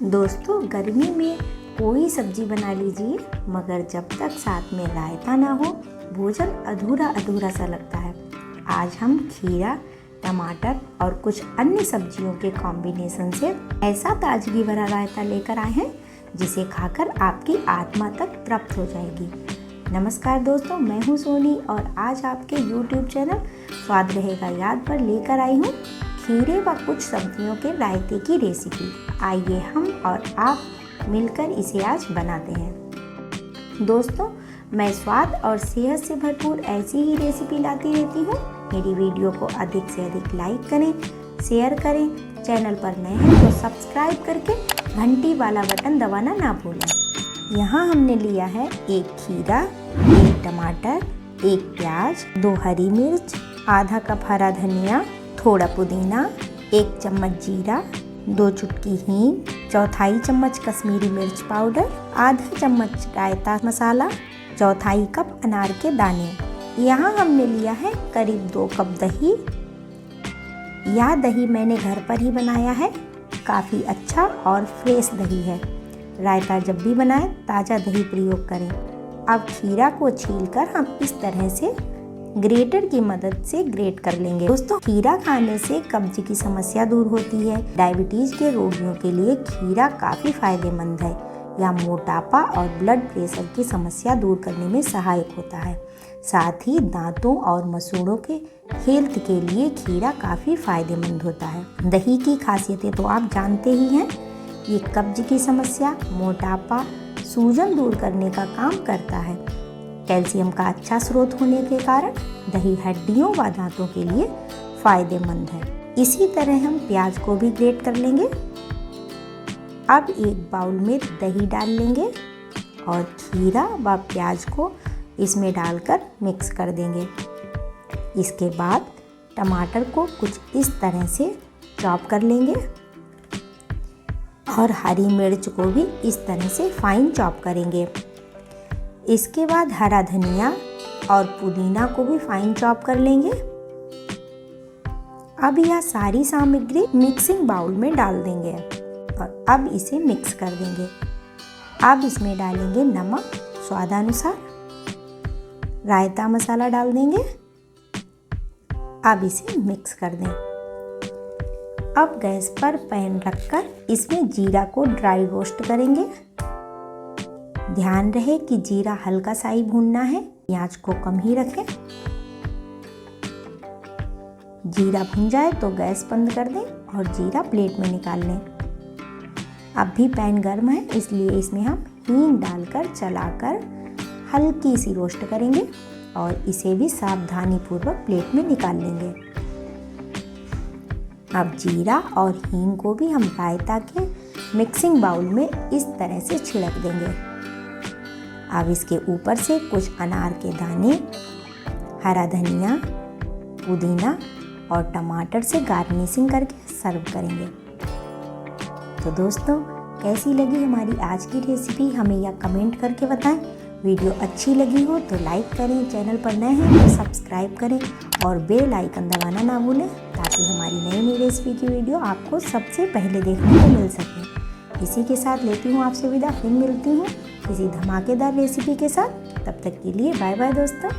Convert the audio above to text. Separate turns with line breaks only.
दोस्तों, गर्मी में कोई सब्जी बना लीजिए, मगर जब तक साथ में रायता ना हो भोजन अधूरा अधूरा सा लगता है। आज हम खीरा, टमाटर और कुछ अन्य सब्जियों के कॉम्बिनेशन से ऐसा ताजगी भरा रायता लेकर आए हैं जिसे खाकर आपकी आत्मा तक तृप्त हो जाएगी। नमस्कार दोस्तों, मैं हूं सोनी और आज आपके YouTube चैनल स्वाद रहेगा याद पर लेकर आई हूं खीरे व कुछ सब्जियों के रायते की रेसिपी। आइए हम और आप मिलकर इसे आज बनाते हैं। दोस्तों, मैं स्वाद और सेहत से भरपूर ऐसी ही रेसिपी लाती रहती हूँ। मेरी वीडियो को अधिक से अधिक लाइक करें, शेयर करें। चैनल पर नए हैं तो सब्सक्राइब करके घंटी वाला बटन दबाना ना भूलें। यहाँ हमने लिया है एक खीरा, एक टमाटर, एक प्याज, 2 हरी मिर्च, आधा कप हरा धनिया, थोड़ा पुदीना, 1 चम्मच जीरा, 2 चुटकी हींग, 1/4 चम्मच कश्मीरी मिर्च पाउडर, आधा चम्मच रायता मसाला, 1/4 कप अनार के दाने। यहाँ हमने लिया है करीब 2 कप दही। यह दही मैंने घर पर ही बनाया है, काफ़ी अच्छा और फ्रेश दही है। रायता जब भी बनाएं ताज़ा दही प्रयोग करें। अब खीरा को छीलकर हम इस तरह से ग्रेटर की मदद से ग्रेट कर लेंगे। दोस्तों, खीरा खाने से कब्ज की समस्या दूर होती है। डायबिटीज के रोगियों के लिए खीरा काफ़ी फायदेमंद है। यह मोटापा और ब्लड प्रेशर की समस्या दूर करने में सहायक होता है। साथ ही दांतों और मसूड़ों के हेल्थ के लिए खीरा काफ़ी फायदेमंद होता है। दही की खासियतें तो आप जानते ही हैं। ये कब्ज की समस्या, मोटापा, सूजन दूर करने का काम करता है। कैल्शियम का अच्छा स्रोत होने के कारण दही हड्डियों व दांतों के लिए फायदेमंद है। इसी तरह हम प्याज को भी ग्रेट कर लेंगे। अब एक बाउल में दही डाल लेंगे और खीरा व प्याज को इसमें डालकर मिक्स कर देंगे। इसके बाद टमाटर को कुछ इस तरह से चॉप कर लेंगे और हरी मिर्च को भी इस तरह से फाइन चॉप करेंगे। इसके बाद हरा धनिया और पुदीना को भी फाइन चॉप कर लेंगे। अब यह सारी सामग्री मिक्सिंग बाउल में डाल देंगे और अब इसे मिक्स कर देंगे। अब इसमें डालेंगे नमक स्वादानुसार, रायता मसाला डाल देंगे। अब इसे मिक्स कर दें। अब गैस पर पैन रखकर इसमें जीरा को ड्राई रोस्ट करेंगे। ध्यान रहे कि जीरा हल्का सा ही भूनना है, प्याज को कम ही रखें। जीरा भुन जाए तो गैस बंद कर दें और जीरा प्लेट में निकाल लें। अब भी पैन गर्म है, इसलिए इसमें हम हींग डालकर चलाकर हल्की सी रोस्ट करेंगे और इसे भी सावधानी पूर्वक प्लेट में निकाल लेंगे। अब जीरा और हींग को भी हम रायता के मिक्सिंग बाउल में इस तरह से छिड़क देंगे। अब इसके ऊपर से कुछ अनार के दाने, हरा धनिया, पुदीना और टमाटर से गार्निशिंग करके सर्व करेंगे। तो दोस्तों, कैसी लगी हमारी आज की रेसिपी हमें या कमेंट करके बताएं। वीडियो अच्छी लगी हो तो लाइक करें, चैनल पर नए हैं तो सब्सक्राइब करें और बेल आइकन दबाना ना भूलें ताकि हमारी नई नई रेसिपी की वीडियो आपको सबसे पहले देखने को मिल सके। इसी के साथ लेती हूँ आपसे विदा, फिर मिलती हूँ किसी धमाकेदार रेसिपी के साथ। तब तक के लिए बाय बाय दोस्तों।